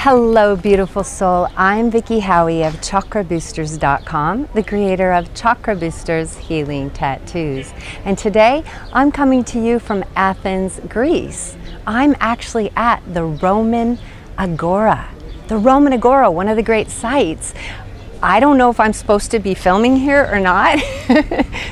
Hello, beautiful soul. I'm Vicki Howie of ChakraBoosters.com, the creator of Chakra Boosters Healing Tattoos. And today, I'm coming to you from Athens, Greece. I'm actually at the Roman Agora. The Roman Agora, one of the great sites. I don't know if I'm supposed to be filming here or not,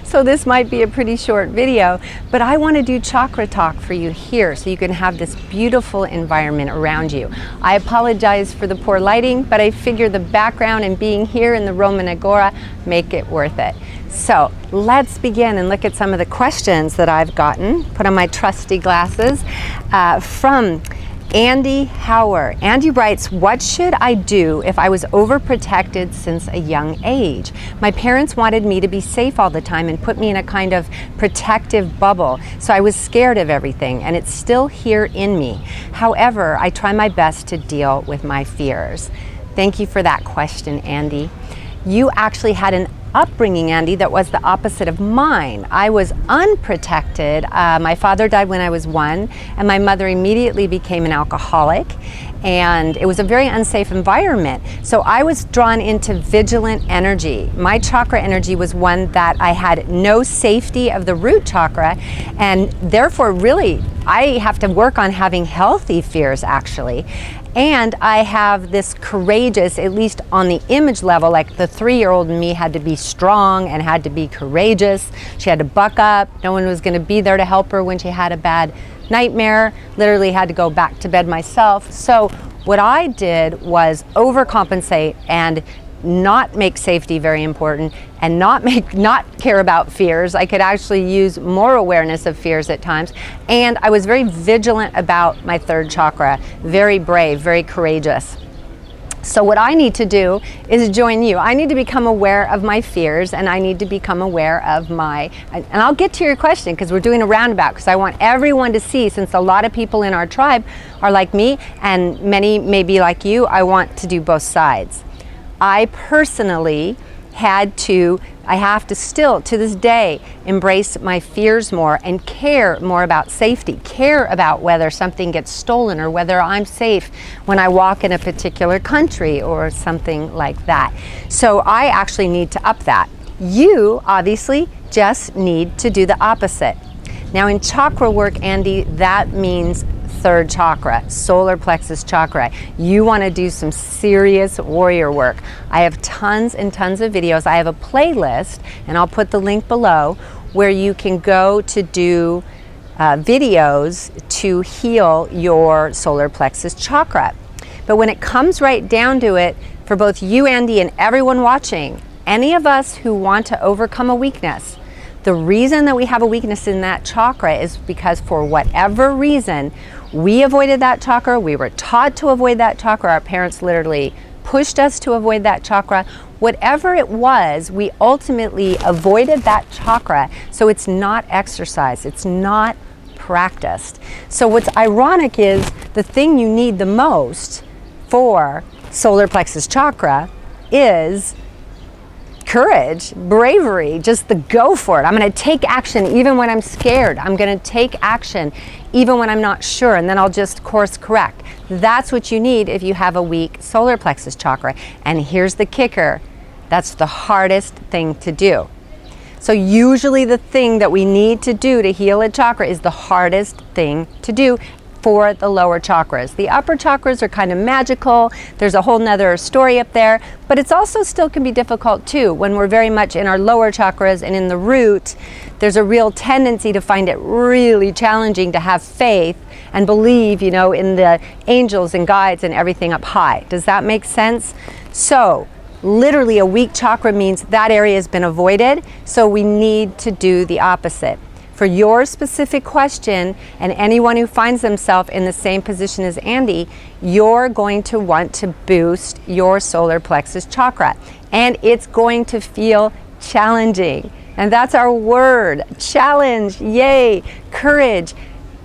so this might be a pretty short video, but I want to do chakra talk for you here so you can have this beautiful environment around you. I apologize for the poor lighting, but I figure the background and being here in the Roman Agora make it worth it. So let's begin and look at some of the questions that I've gotten. Put on my trusty glasses from Andy Hauer. Andy writes, what should I do if I was overprotected since a young age? My parents wanted me to be safe all the time and put me in a kind of protective bubble, so I was scared of everything, and it's still here in me. However, I try my best to deal with my fears. Thank you for that question, Andy. You actually had an upbringing, Andy, that was the opposite of mine. I was unprotected. My father died when I was 1, and my mother immediately became an alcoholic, and it was a very unsafe environment. So I was drawn into vigilant energy. My chakra energy was one that I had no safety of the root chakra, and therefore really I have to work on having healthy fears, actually. And I have this courageous, at least on the image level, like the 3-year-old me had to be strong and had to be courageous. She had to buck up. No one was going to be there to help her when she had a bad nightmare. Literally had to go back to bed myself. So what I did was overcompensate and not make safety very important, and not care about fears. I could actually use more awareness of fears at times. And I was very vigilant about my 3rd chakra, very brave, very courageous. So what I need to do is join you. I need to become aware of my fears, and I need to become aware of my, and I'll get to your question because we're doing a roundabout, because I want everyone to see, since a lot of people in our tribe are like me and many may be like you, I want to do both sides. I personally I have to still, to this day, embrace my fears more and care more about safety, care about whether something gets stolen or whether I'm safe when I walk in a particular country or something like that. So I actually need to up that. You, obviously, just need to do the opposite. Now in chakra work, Andy, that means 3rd chakra, solar plexus chakra. You want to do some serious warrior work. I have tons and tons of videos. I have a playlist, and I'll put the link below, where you can go to do videos to heal your solar plexus chakra. But when it comes right down to it, for both you, Andy, and everyone watching, any of us who want to overcome a weakness, the reason that we have a weakness in that chakra is because for whatever reason, we avoided that chakra, we were taught to avoid that chakra, our parents literally pushed us to avoid that chakra. Whatever it was, we ultimately avoided that chakra, so it's not exercised, it's not practiced. So what's ironic is the thing you need the most for solar plexus chakra is courage, bravery, just the go for it. I'm going to take action even when I'm scared. I'm going to take action even when I'm not sure, and then I'll just course correct. That's what you need if you have a weak solar plexus chakra. And here's the kicker. That's the hardest thing to do. So usually the thing that we need to do to heal a chakra is the hardest thing to do for the lower chakras. The upper chakras are kind of magical. There's a whole nother story up there, but it's also still can be difficult too. When we're very much in our lower chakras and in the root, there's a real tendency to find it really challenging to have faith and believe, in the angels and guides and everything up high. Does that make sense? So literally a weak chakra means that area has been avoided, so we need to do the opposite. For your specific question, and anyone who finds themselves in the same position as Andy, you're going to want to boost your solar plexus chakra. And it's going to feel challenging. And that's our word, challenge, yay, courage,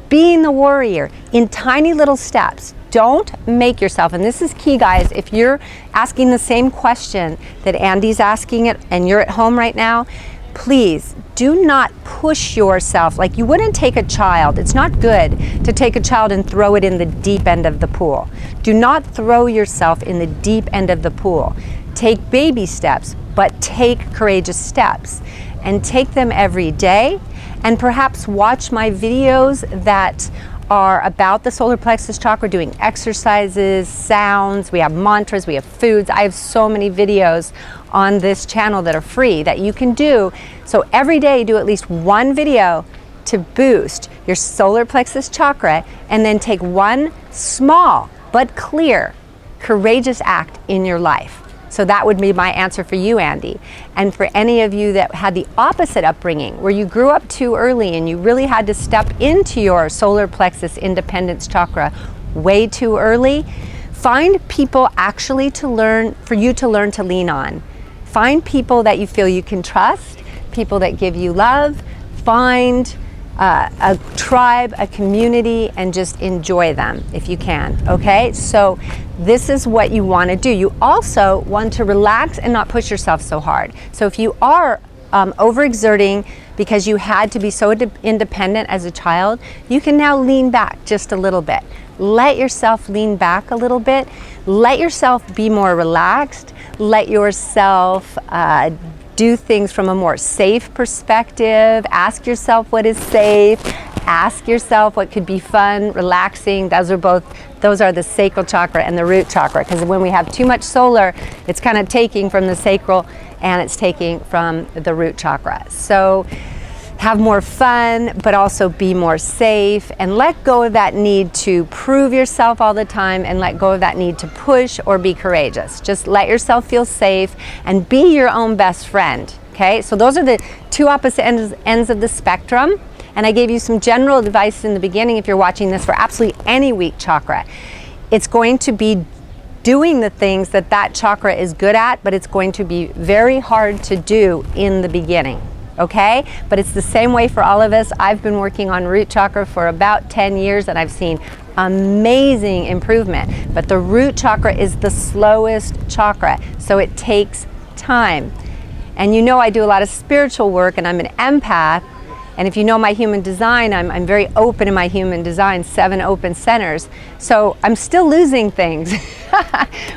being the warrior in tiny little steps. Don't make yourself, and this is key, guys, if you're asking the same question that Andy's asking it and you're at home right now, please do not push yourself. Like, you wouldn't take a child. It's not good to take a child and throw it in the deep end of the pool. Do not throw yourself in the deep end of the pool. Take baby steps, but take courageous steps, and take them every day. And perhaps watch my videos that are about the solar plexus chakra, doing exercises, sounds, we have mantras, we have foods. I have so many videos on this channel that are free that you can do. So every day do at least one video to boost your solar plexus chakra, and then take one small but clear, courageous act in your life. So that would be my answer for you, Andy. And for any of you that had the opposite upbringing, where you grew up too early and you really had to step into your solar plexus independence chakra way too early, find people actually for you to learn to lean on. Find people that you feel you can trust, people that give you love. Find a tribe, a community, and just enjoy them if you can, okay? So this is what you want to do. You also want to relax and not push yourself so hard. So if you are overexerting because you had to be so independent as a child, you can now lean back just a little bit. Let yourself lean back a little bit. Let yourself be more relaxed. Let yourself do things from a more safe perspective. Ask yourself what is safe. Ask yourself what could be fun, relaxing. Those are the sacral chakra and the root chakra, because when we have too much solar, it's kind of taking from the sacral and it's taking from the root chakra. So have more fun, but also be more safe, and let go of that need to prove yourself all the time, and let go of that need to push or be courageous. Just let yourself feel safe and be your own best friend, okay? So those are the two opposite ends of the spectrum, and I gave you some general advice in the beginning if you're watching this for absolutely any weak chakra. It's going to be doing the things that chakra is good at, but it's going to be very hard to do in the beginning. Okay? But it's the same way for all of us. I've been working on root chakra for about 10 years and I've seen amazing improvement. But the root chakra is the slowest chakra, so it takes time. And you know I do a lot of spiritual work, and I'm an empath. And if you know my human design, I'm very open in my human design, 7 open centers. So I'm still losing things,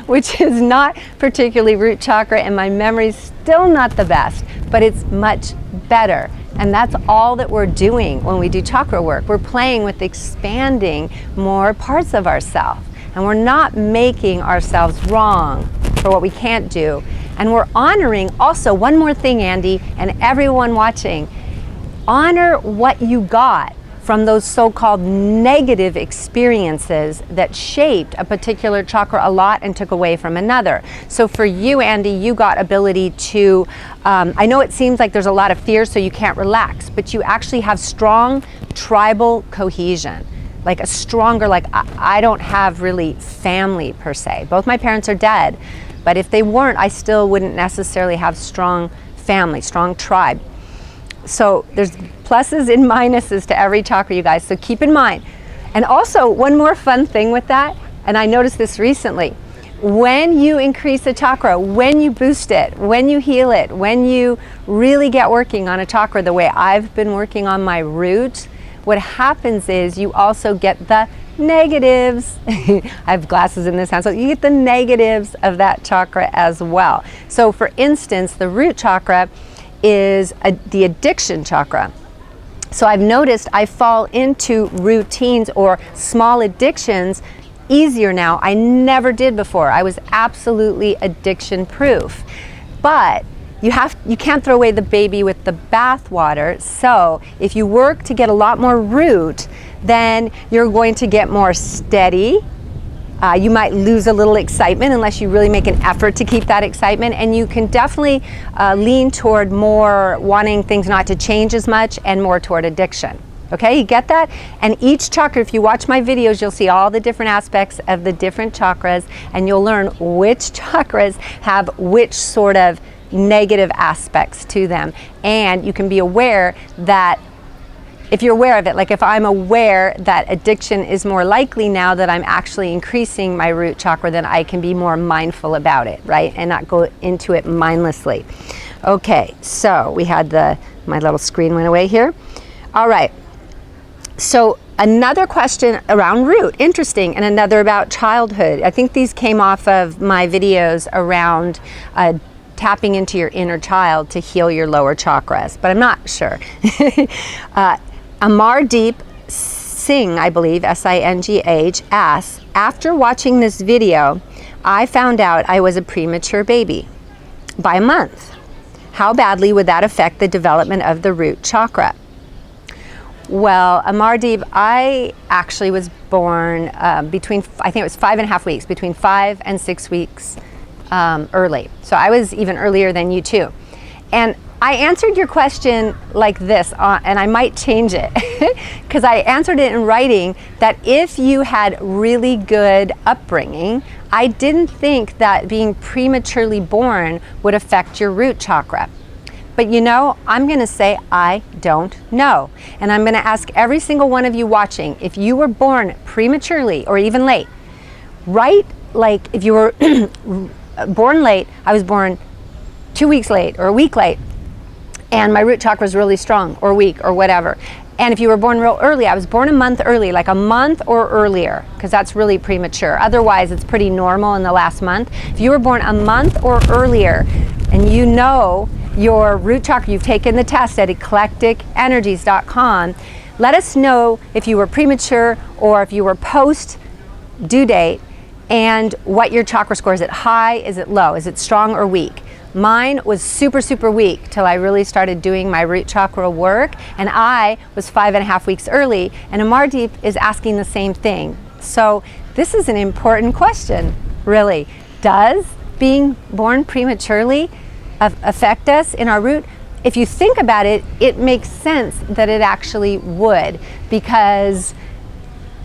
which is not particularly root chakra, and my memory's still not the best, but it's much better. And that's all that we're doing when we do chakra work. We're playing with expanding more parts of ourselves. And we're not making ourselves wrong for what we can't do. And we're honoring also, one more thing, Andy, and everyone watching, honor what you got from those so-called negative experiences that shaped a particular chakra a lot and took away from another. So for you, Andy, you got ability to, I know it seems like there's a lot of fear so you can't relax, but you actually have strong tribal cohesion. Like a stronger, I don't have really family per se. Both my parents are dead, but if they weren't, I still wouldn't necessarily have strong family, strong tribe. So there's pluses and minuses to every chakra, you guys, so keep in mind. And also, one more fun thing with that, and I noticed this recently, when you increase a chakra, when you boost it, when you heal it, when you really get working on a chakra the way I've been working on my root, what happens is you also get the negatives. I have glasses in this hand, so you get the negatives of that chakra as well. So for instance, the root chakra is the addiction chakra. So I've noticed I fall into routines or small addictions easier now. I never did before. I was absolutely addiction proof. But you can't throw away the baby with the bathwater. So if you work to get a lot more root, then you're going to get more steady. You might lose a little excitement unless you really make an effort to keep that excitement, and you can definitely lean toward more wanting things not to change as much and more toward addiction. Okay, you get that? And each chakra, if you watch my videos, you'll see all the different aspects of the different chakras, and you'll learn which chakras have which sort of negative aspects to them. And you can be aware that if you're aware of it, like if I'm aware that addiction is more likely now that I'm actually increasing my root chakra, then I can be more mindful about it, right? And not go into it mindlessly. Okay, so we had my little screen went away here. All right, so another question around root, interesting, and another about childhood. I think these came off of my videos around tapping into your inner child to heal your lower chakras, but I'm not sure. Amardeep Singh, I believe, S-I-N-G-H, asks, after watching this video, I found out I was a premature baby by a month. How badly would that affect the development of the root chakra? Well, Amardeep, I actually was born between, I think it was 5.5 weeks, between 5 and 6 weeks early. So I was even earlier than you too. And I answered your question like this, and I might change it, because I answered it in writing that if you had really good upbringing, I didn't think that being prematurely born would affect your root chakra. But you know, I'm going to say I don't know. And I'm going to ask every single one of you watching, if you were born prematurely or even late, right? Like if you were born late, I was born 2 weeks late or a week late, and my root chakra is really strong or weak or whatever. And if you were born real early, I was born a month early, like a month or earlier, because that's really premature. Otherwise, it's pretty normal in the last month. If you were born a month or earlier, and you know your root chakra, you've taken the test at eclecticenergies.com, let us know if you were premature or if you were post due date, and what your chakra score is. Is it high? Is it low? Is it strong or weak? Mine was super, super weak till I really started doing my root chakra work, and I was 5.5 weeks early, and Amardeep is asking the same thing. So this is an important question, really. Does being born prematurely affect us in our root? If you think about it, it makes sense that it actually would, because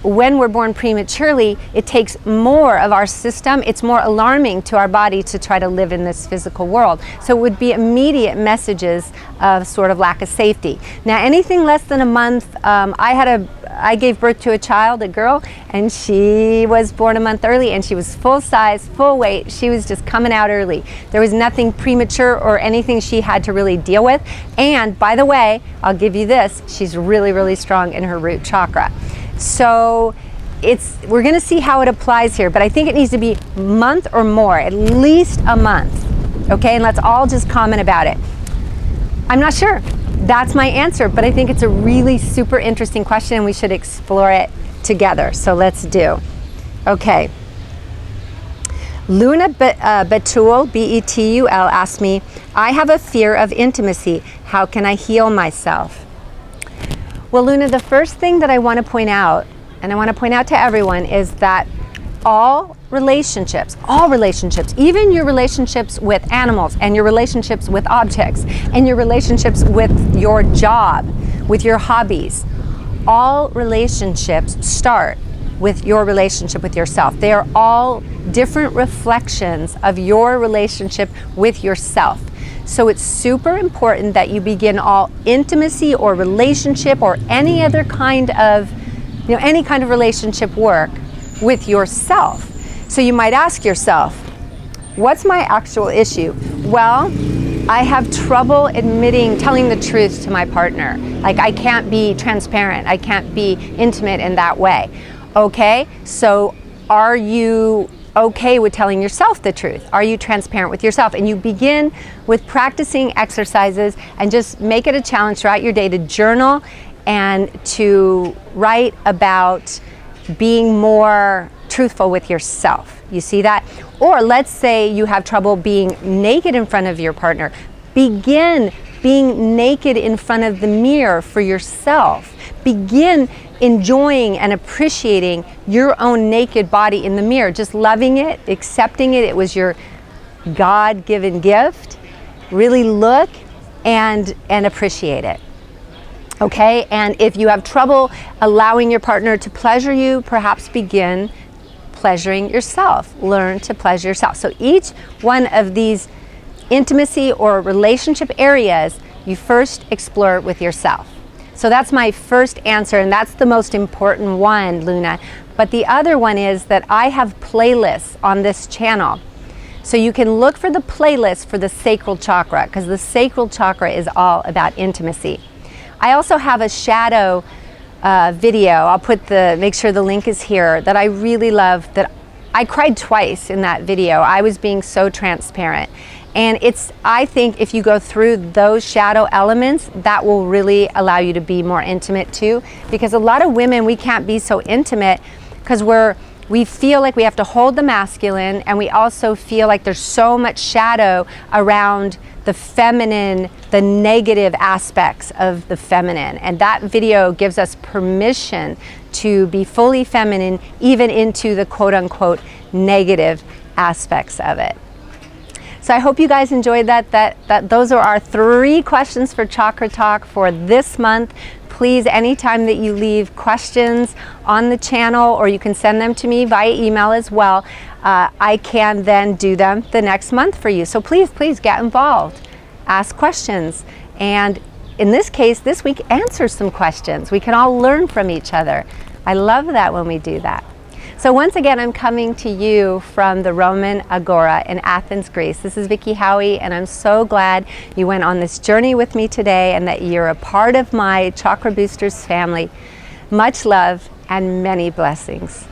when we're born prematurely, it takes more of our system. It's more alarming to our body to try to live in this physical world. So it would be immediate messages of sort of lack of safety. Now, anything less than a month, I gave birth to a child, a girl, and she was born a month early, and she was full size, full weight. She was just coming out early. There was nothing premature or anything she had to really deal with. And by the way, I'll give you this, she's really, really strong in her root chakra. So we're going to see how it applies here, but I think it needs to be a month or more, at least a month. Okay, and let's all just comment about it. I'm not sure. That's my answer, but I think it's a really super interesting question, and we should explore it together. So let's do. Okay. Luna Betul, B-E-T-U-L, asked me, I have a fear of intimacy. How can I heal myself? Well, Luna, the first thing that I want to point out, and I want to point out to everyone, is that all relationships, even your relationships with animals and your relationships with objects and your relationships with your job, with your hobbies, all relationships start with your relationship with yourself. They are all different reflections of your relationship with yourself. So it's super important that you begin all intimacy or relationship or any other kind of, any kind of relationship work with yourself. So you might ask yourself, what's my actual issue? Well, I have trouble telling the truth to my partner. Like, I can't be transparent. I can't be intimate in that way. Okay, so are you okay with telling yourself the truth? Are you transparent with yourself? And you begin with practicing exercises, and just make it a challenge throughout your day to journal and to write about being more truthful with yourself. You see that? Or let's say you have trouble being naked in front of your partner. Begin being naked in front of the mirror for yourself. Begin enjoying and appreciating your own naked body in the mirror, just loving it, accepting it. It was your God-given gift. Really look and appreciate it. Okay, and if you have trouble allowing your partner to pleasure you, perhaps begin pleasuring yourself. Learn to pleasure yourself. So each one of these intimacy or relationship areas, you first explore with yourself. So that's my first answer, and that's the most important one, Luna. But the other one is that I have playlists on this channel So you can look for the playlist for the sacral chakra, because the sacral chakra is all about intimacy. I also have a shadow video. I'll make sure the link is here, that I really love, that I cried twice in that video. I was being so transparent. And I think if you go through those shadow elements, that will really allow you to be more intimate too. Because a lot of women, we can't be so intimate because we feel like we have to hold the masculine, and we also feel like there's so much shadow around the feminine, the negative aspects of the feminine. And that video gives us permission to be fully feminine, even into the quote unquote negative aspects of it. So I hope you guys enjoyed that. Those are our 3 questions for Chakra Talk for this month. Please, anytime that you leave questions on the channel, or you can send them to me via email as well, I can then do them the next month for you. So please get involved, ask questions, and in this case, this week, answer some questions. We can all learn from each other. I love that when we do that. So once again, I'm coming to you from the Roman Agora in Athens, Greece. This is Vicki Howie, and I'm so glad you went on this journey with me today and that you're a part of my Chakra Boosters family. Much love and many blessings.